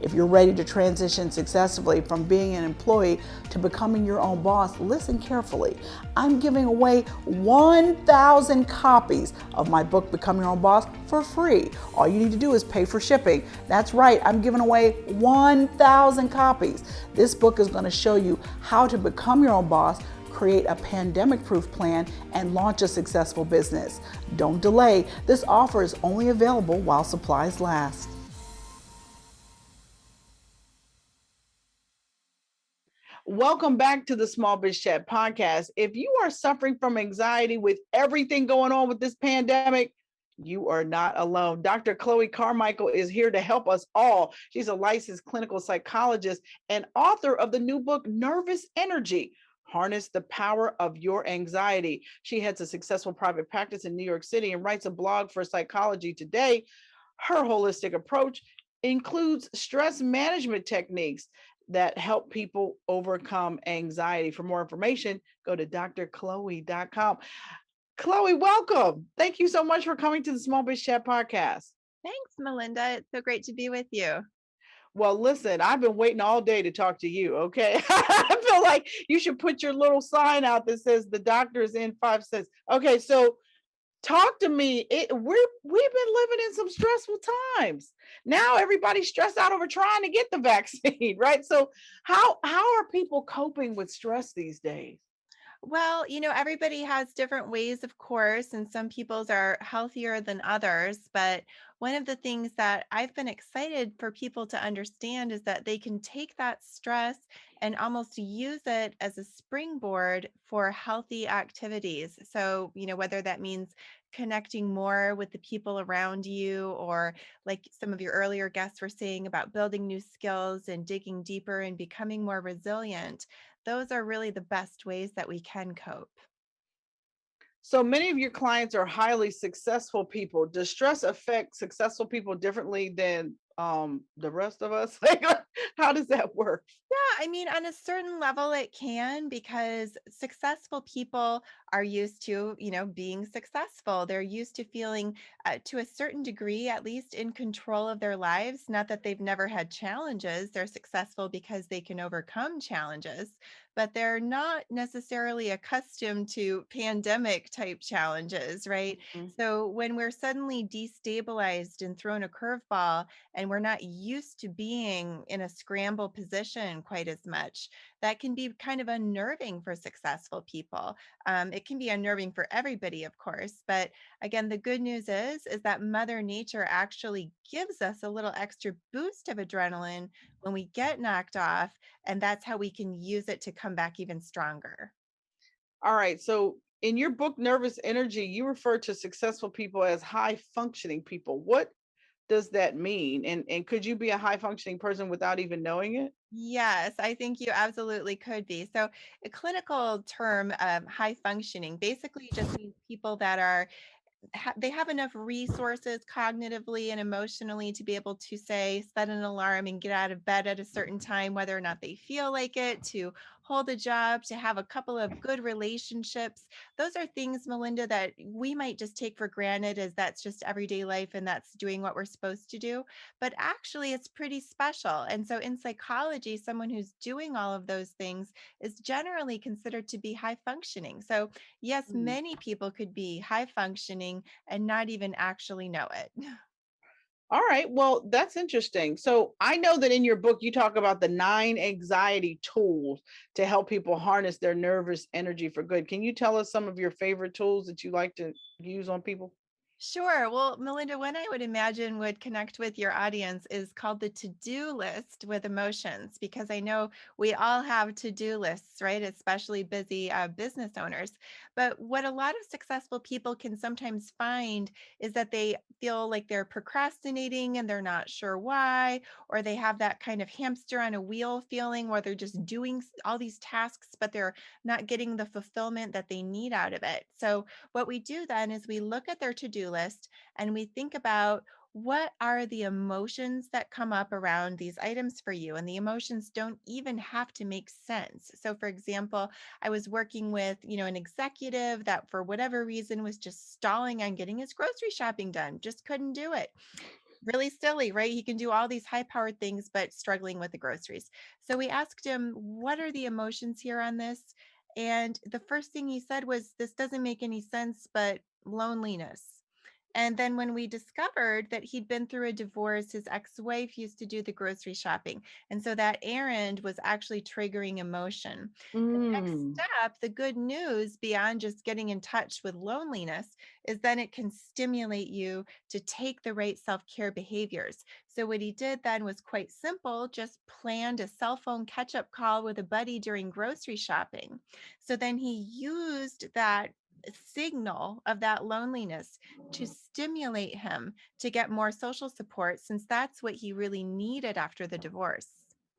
If you're ready to transition successfully from being an employee to becoming your own boss, listen carefully. I'm giving away 1,000 copies of my book, Become Your Own Boss, for free. All you need to do is pay for shipping. That's right, I'm giving away 1,000 copies. This book is going to show you how to become your own boss, create a pandemic-proof plan, and launch a successful business. Don't delay. This offer is only available while supplies last. Welcome back to the Small Biz Chat podcast. If you are suffering from anxiety with everything going on with this pandemic, you are not alone. Dr. Chloe Carmichael is here to help us all. She's a licensed clinical psychologist and author of the new book, Nervous Energy: Harness the power of your anxiety. She has a successful private practice in New York City and writes a blog for Psychology Today. Her holistic approach includes stress management techniques that help people overcome anxiety. For more information, go to drchloe.com. Chloe, welcome. Thank you so much for coming to the Small Biz Chat podcast. Thanks, Melinda. It's so great to be with you. Well, listen, I've been waiting all day to talk to you. Okay. I feel like you should put your little sign out that says the doctor is in 5 cents. Okay. So talk to me. We've been living in some stressful times. Now everybody's stressed out over trying to get the vaccine, right? So how are people coping with stress these days? Well, everybody has different ways, of course, and some people's are healthier than others. But one of the things that I've been excited for people to understand is that they can take that stress and almost use it as a springboard for healthy activities. So, whether that means connecting more with the people around you, or like some of your earlier guests were saying about building new skills and digging deeper and becoming more resilient, those are really the best ways that we can cope. So many of your clients are highly successful people. Does stress affect successful people differently than the rest of us? Like, how does that work? Yeah, I mean, on a certain level, it can, because successful people are used to, being successful. They're used to feeling, to a certain degree, at least in control of their lives. Not that they've never had challenges. They're successful because they can overcome challenges, but they're not necessarily accustomed to pandemic type challenges, right? Mhm. So when we're suddenly destabilized and thrown a curveball, and we're not used to being in a scramble position quite as much, that can be kind of unnerving for successful people. It can be unnerving for everybody, of course, but again, the good news is that Mother Nature actually gives us a little extra boost of adrenaline when we get knocked off, and that's how we can use it to come back even stronger. All right. So in your book, Nervous Energy, you refer to successful people as high functioning people. What does that mean? And could you be a high functioning person without even knowing it? Yes, I think you absolutely could be. So, a clinical term, high functioning, basically just means people that are they have enough resources cognitively and emotionally to be able to say, set an alarm and get out of bed at a certain time, whether or not they feel like it, to hold a job, to have a couple of good relationships. Those are things, Melinda, that we might just take for granted as that's just everyday life and that's doing what we're supposed to do. But actually, it's pretty special. And so in psychology, someone who's doing all of those things is generally considered to be high functioning. So yes, Mm. many people could be high functioning and not even actually know it. All right. Well, that's interesting. So I know that in your book, you talk about the 9 anxiety tools to help people harness their nervous energy for good. Can you tell us some of your favorite tools that you like to use on people? Sure. Well, Melinda, one I would imagine would connect with your audience is called the to-do list with emotions, because I know we all have to-do lists, right? Especially busy business owners. But what a lot of successful people can sometimes find is that they feel like they're procrastinating and they're not sure why, or they have that kind of hamster on a wheel feeling where they're just doing all these tasks, but they're not getting the fulfillment that they need out of it. So what we do then is we look at their to-do list and we think about what are the emotions that come up around these items for you. And the emotions don't even have to make sense. So for example, I was working with, an executive that for whatever reason was just stalling on getting his grocery shopping done, just couldn't do it. Really silly, right? He can do all these high powered things, but struggling with the groceries. So we asked him, what are the emotions here on this? And the first thing he said was, this doesn't make any sense, but loneliness. And then when we discovered that he'd been through a divorce, his ex-wife used to do the grocery shopping. And so that errand was actually triggering emotion. The next Mm. step, the good news beyond just getting in touch with loneliness, is then it can stimulate you to take the right self-care behaviors. So what he did then was quite simple, just planned a cell phone catch-up call with a buddy during grocery shopping. So then he used that signal of that loneliness to stimulate him to get more social support, since that's what he really needed after the divorce.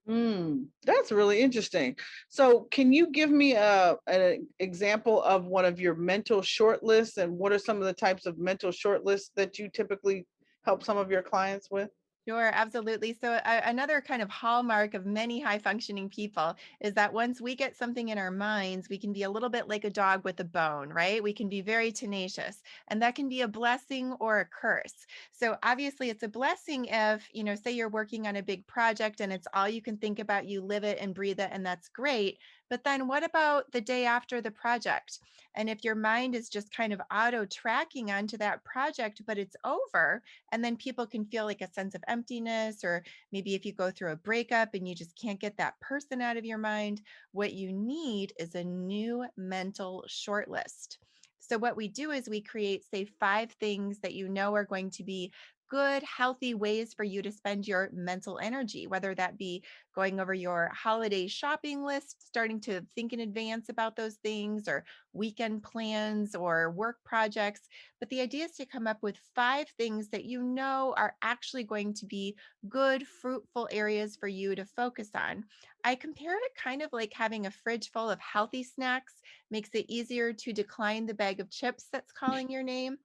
That's really interesting. So can you give me an example of one of your mental short lists, and what are some of the types of mental short lists that you typically help some of your clients with? Sure, absolutely. So, another kind of hallmark of many high functioning people is that once we get something in our minds, we can be a little bit like a dog with a bone, right? We can be very tenacious, and that can be a blessing or a curse. So, obviously, it's a blessing if, say you're working on a big project and it's all you can think about, you live it and breathe it, and that's great. But then what about the day after the project? And if your mind is just kind of auto tracking onto that project, but it's over, and then people can feel like a sense of emptiness, or maybe if you go through a breakup and you just can't get that person out of your mind, what you need is a new mental short list. So, what we do is we create, say, 5 things that you know are going to be good, healthy ways for you to spend your mental energy, whether that be going over your holiday shopping list, starting to think in advance about those things, or weekend plans or work projects. But the idea is to come up with 5 things that you know are actually going to be good, fruitful areas for you to focus on. I compare it kind of like having a fridge full of healthy snacks makes it easier to decline the bag of chips that's calling your name.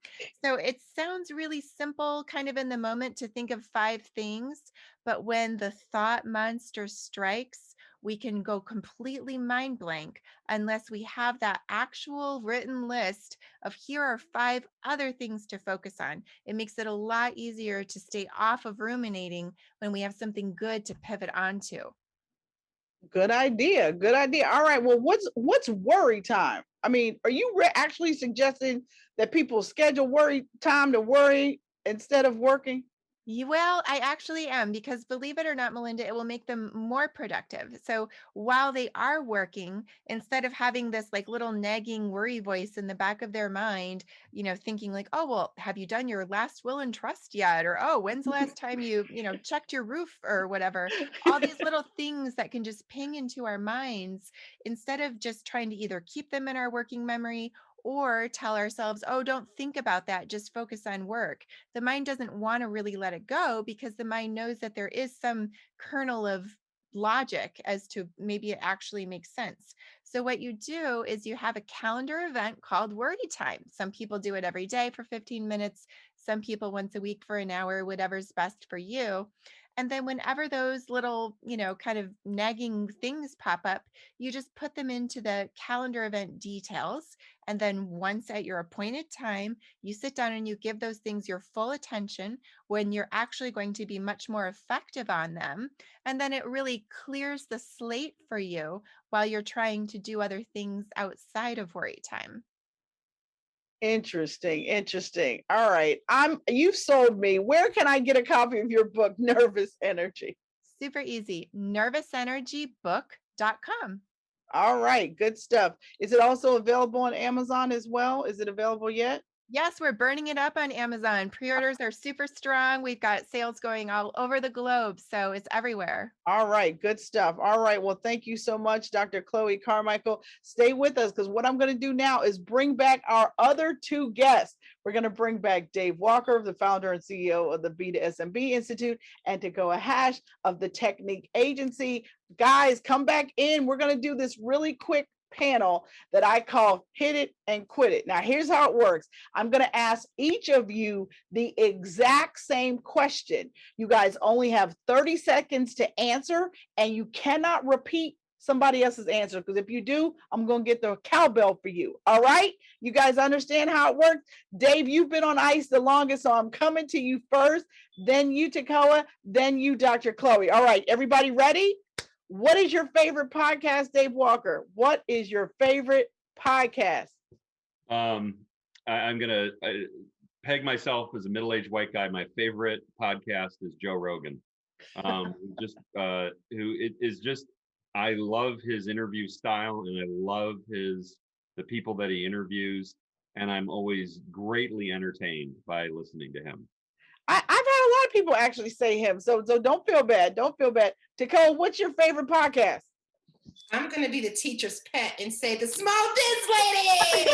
So it sounds really simple, kind of in the moment, to think of 5 things. But when the thought monster strikes, we can go completely mind blank unless we have that actual written list of here are 5 other things to focus on. It makes it a lot easier to stay off of ruminating when we have something good to pivot onto. Good idea. Good idea. All right. Well, what's worry time? I mean, are you actually suggesting that people schedule worry time to worry instead of working? Well, I actually am, because believe it or not, Melinda, it will make them more productive. So while they are working, instead of having this like little nagging worry voice in the back of their mind, thinking like, oh, well, have you done your last will and trust yet? Or, oh, when's the last time you checked your roof or whatever? All these little things that can just ping into our minds, instead of just trying to either keep them in our working memory or tell ourselves, oh, don't think about that, just focus on work. The mind doesn't want to really let it go, because the mind knows that there is some kernel of logic as to maybe it actually makes sense. So what you do is you have a calendar event called worry time. Some people do it every day for 15 minutes, some people once a week for an hour, whatever's best for you. And then whenever those little, kind of nagging things pop up, you just put them into the calendar event details. And then once at your appointed time, you sit down and you give those things your full attention, when you're actually going to be much more effective on them. And then it really clears the slate for you while you're trying to do other things outside of worry time. Interesting. Interesting. All right. You've sold me. Where can I get a copy of your book, Nervous Energy? Super easy. nervousenergybook.com. All right. Good stuff. Is it also available on Amazon as well? Is it available yet? Yes, we're burning it up on Amazon. Pre-orders are super strong. We've got sales going all over the globe, so it's everywhere. All right, good stuff. All right, well, thank you so much, Dr. Chloe Carmichael. Stay with us, because what I'm going to do now is bring back our other 2 guests. We're going to bring back Dave Walker, the founder and CEO of the B2SMB Institute, and Tekoa Hash of the Technique agency. Guys, come back in. We're going to do this really quick panel that I call Hit It and Quit It. Now, here's how it works. I'm going to ask each of you the exact same question. You guys only have 30 seconds to answer, and you cannot repeat somebody else's answer, because if you do, I'm going to get the cowbell for you. All right? You guys understand how it works? Dave, you've been on ice the longest, so I'm coming to you first, then you, Tekoa, then you, Dr. Chloe. All right, everybody ready? What is your favorite podcast, Dave Walker? What is your favorite podcast? I'm going to peg myself as a middle-aged white guy. My favorite podcast is Joe Rogan. I love his interview style, and I love the people that he interviews, and I'm always greatly entertained by listening to him. I've had a lot of people actually say him, so don't feel bad. Don't feel bad. Tekoa, what's your favorite podcast? I'm going to be the teacher's pet and say the Small Biz Lady.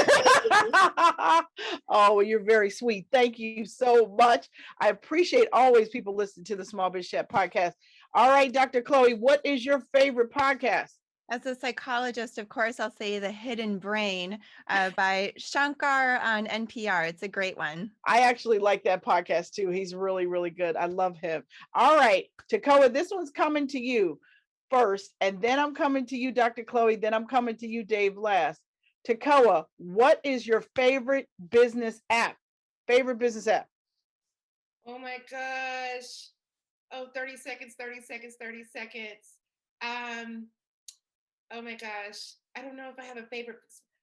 Oh, well, you're very sweet. Thank you so much. I appreciate always people listening to the Small Biz Chat podcast. All right, Dr. Chloe, what is your favorite podcast? As a psychologist, of course, I'll say The Hidden Brain by Shankar on NPR. It's a great one. I actually like that podcast too. He's really, really good. I love him. All right, Tekoa, this one's coming to you first, and then I'm coming to you, Dr. Chloe, then I'm coming to you, Dave, last. Tekoa, what is your favorite business app? Favorite business app? Oh my gosh. Oh, 30 seconds, 30 seconds, 30 seconds. Oh my gosh. I don't know if I have a favorite.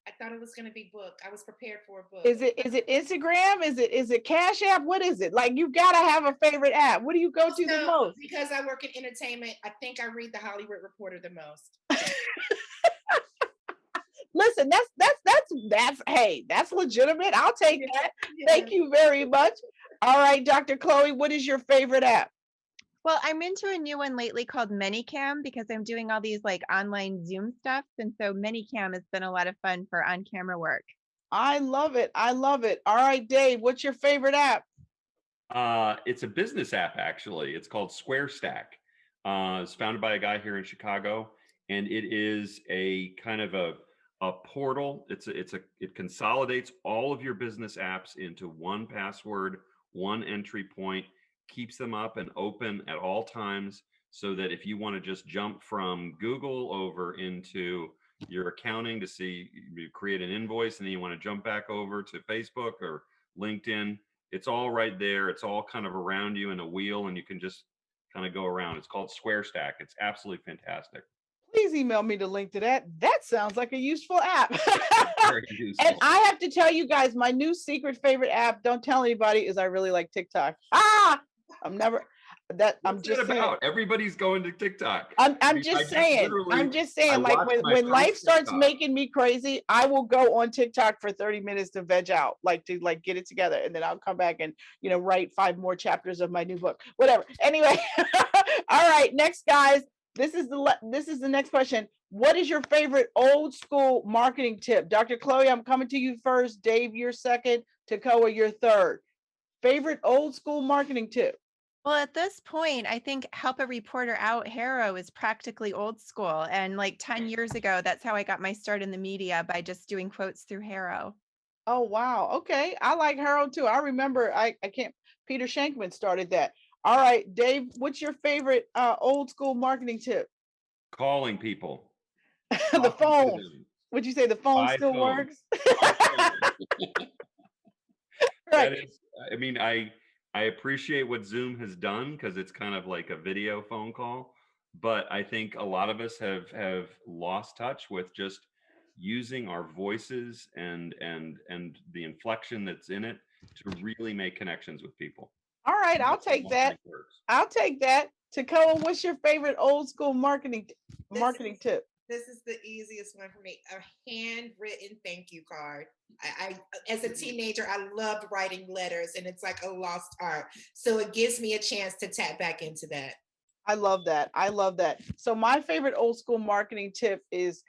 I thought it was going to be book. I was prepared for a book. Is it Instagram? Is it Cash App? What is it? Like, you gotta have a favorite app. What do you go to the most? Because I work in entertainment, I think I read the Hollywood Reporter the most. Listen, that's legitimate. I'll take that. Yeah. Thank you very much. All right, Dr. Chloe, what is your favorite app? Well, I'm into a new one lately called ManyCam because I'm doing all these like online Zoom stuff. And so ManyCam has been a lot of fun for on-camera work. I love it. I love it. All right, Dave, what's your favorite app? It's a business app, actually. It's called SquareStack. It's founded by a guy here in Chicago, and it is a kind of a portal. It consolidates all of your business apps into one password, one entry point, keeps them up and open at all times, so that if you want to just jump from Google over into your accounting to see, you create an invoice, and then you want to jump back over to Facebook or LinkedIn, it's all right there. It's all kind of around you in a wheel, and you can just kind of go around. It's called SquareStack. It's absolutely fantastic. Please email me the link to that. That sounds like a useful app. Very useful. And I have to tell you guys, my new secret favorite app, don't tell anybody, is I really like TikTok. I'm just saying. Everybody's going to TikTok. I'm just saying, like when life starts making me crazy, I will go on TikTok for 30 minutes to veg out, like to get it together. And then I'll come back and, write 5 more chapters of my new book, whatever. Anyway. All right, next, guys, this is the next question. What is your favorite old school marketing tip? Dr. Chloe, I'm coming to you first. Dave, you're second. Tekoa, you're third. Favorite old school marketing tip? Well, at this point, I think help a reporter out hero is practically old school. And like 10 years ago, that's how I got my start in the media, by just doing quotes through Haro. Oh, wow. Okay. I like Haro too. I remember Peter Shankman started that. All right, Dave, what's your favorite old school marketing tip? Calling people. The phone. Would you say the phone still works? Right. I appreciate what Zoom has done, because it's kind of like a video phone call, but I think a lot of us have lost touch with just using our voices and the inflection that's in it to really make connections with people. All right, I'll take that. I'll take that. Tekoa, what's your favorite old school marketing tip? This is the easiest one for me. A handwritten thank you card. I as a teenager, I loved writing letters, and it's like a lost art. So it gives me a chance to tap back into that. I love that. I love that. So my favorite old school marketing tip is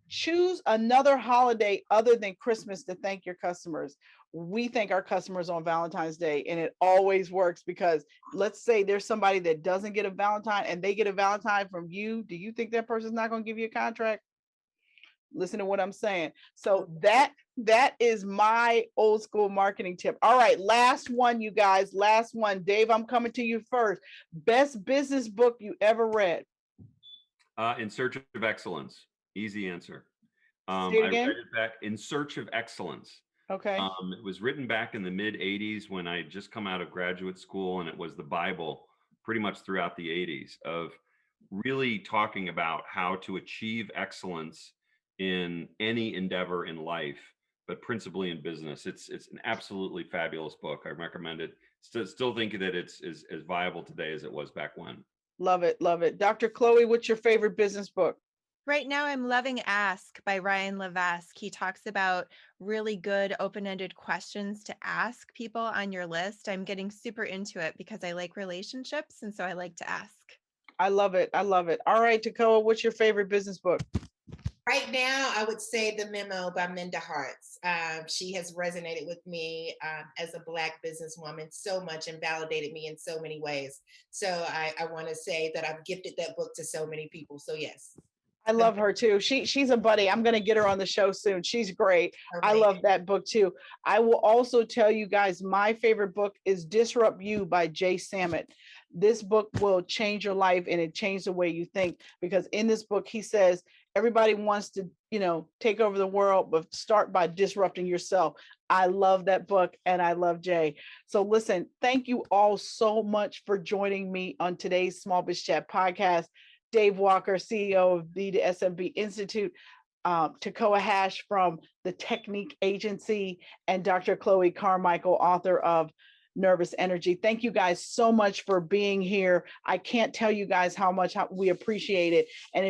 choose another holiday other than Christmas to thank your customers. We thank our customers on Valentine's Day, and it always works, because let's say there's somebody that doesn't get a Valentine and they get a Valentine from you. Do you think that person's not going to give you a contract? Listen to what I'm saying. So that is my old school marketing tip. All right, last one, you guys. Last one. Dave, I'm coming to you first. Best business book you ever read? In Search of Excellence. Easy answer. Say it again? I read it back, In Search of Excellence. Okay. It was written back in the mid 80s when I had just come out of graduate school, and it was the Bible pretty much throughout the 80s of really talking about how to achieve excellence in any endeavor in life, but principally in business. It's an absolutely fabulous book. I recommend it. Still think that it's as viable today as it was back when. Love it. Love it. Dr. Chloe, what's your favorite business book? Right now, I'm loving Ask by Ryan Levesque. He talks about really good open-ended questions to ask people on your list. I'm getting super into it because I like relationships, and so I like to ask. I love it. I love it. All right, Tekoa, what's your favorite business book? Right now, I would say The Memo by Minda Harts. She has resonated with me as a Black businesswoman so much and validated me in so many ways. So I want to say that I've gifted that book to so many people. So yes, I The love her too. She's a buddy. I'm going to get her on the show soon. She's great. I Mermaid. love that book too. I will also tell you guys my favorite book is Disrupt You by Jay Samit. This book will change your life and it changed the way you think, because in this book he says everybody wants to, take over the world, but start by disrupting yourself. I love that book and I love Jay. So listen, thank you all so much for joining me on today's Small Biz Chat podcast. Dave Walker, CEO of B2SMB Institute, Tekoa Hash from the Technique agency, and Dr. Chloe Carmichael, author of Nervous Energy. Thank you guys so much for being here. I can't tell you guys how much we appreciate it. And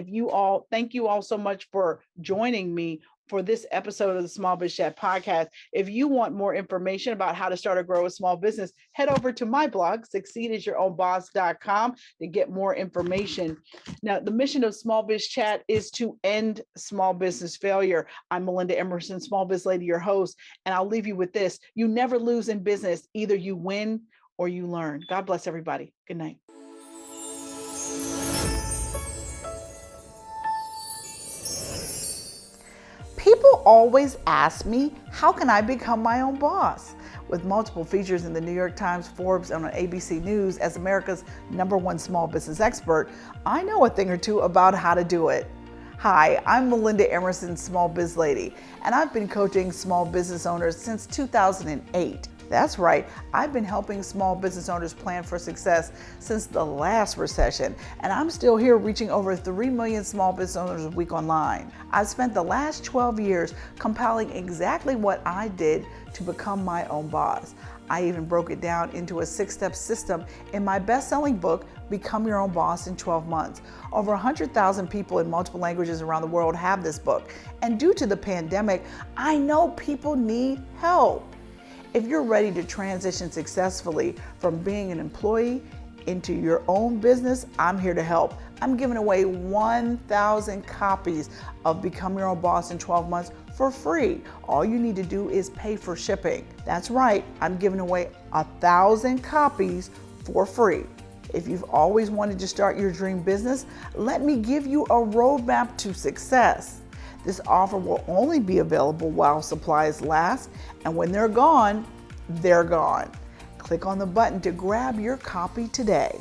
thank you all so much for joining me for this episode of the Small Biz Chat podcast. If you want more information about how to start or grow a small business, head over to my blog, succeedasyourownboss.com, to get more information. Now, the mission of Small Biz Chat is to end small business failure. I'm Melinda Emerson, Small Biz Lady, your host, and I'll leave you with this. You never lose in business. Either you win or you learn. God bless everybody. Good night. People always ask me, how can I become my own boss? With multiple features in the New York Times, Forbes, and on ABC News as America's #1 small business expert, I know a thing or two about how to do it. Hi, I'm Melinda Emerson, Small Biz Lady, and I've been coaching small business owners since 2008. That's right, I've been helping small business owners plan for success since the last recession, and I'm still here reaching over 3 million small business owners a week online. I've spent the last 12 years compiling exactly what I did to become my own boss. I even broke it down into a 6-step system in my best-selling book, Become Your Own Boss in 12 Months. Over 100,000 people in multiple languages around the world have this book, and due to the pandemic, I know people need help. If you're ready to transition successfully from being an employee into your own business, I'm here to help. I'm giving away 1,000 copies of Become Your Own Boss in 12 Months for free. All you need to do is pay for shipping. That's right, I'm giving away 1,000 copies for free. If you've always wanted to start your dream business, let me give you a roadmap to success. This offer will only be available while supplies last, and when they're gone, they're gone. Click on the button to grab your copy today.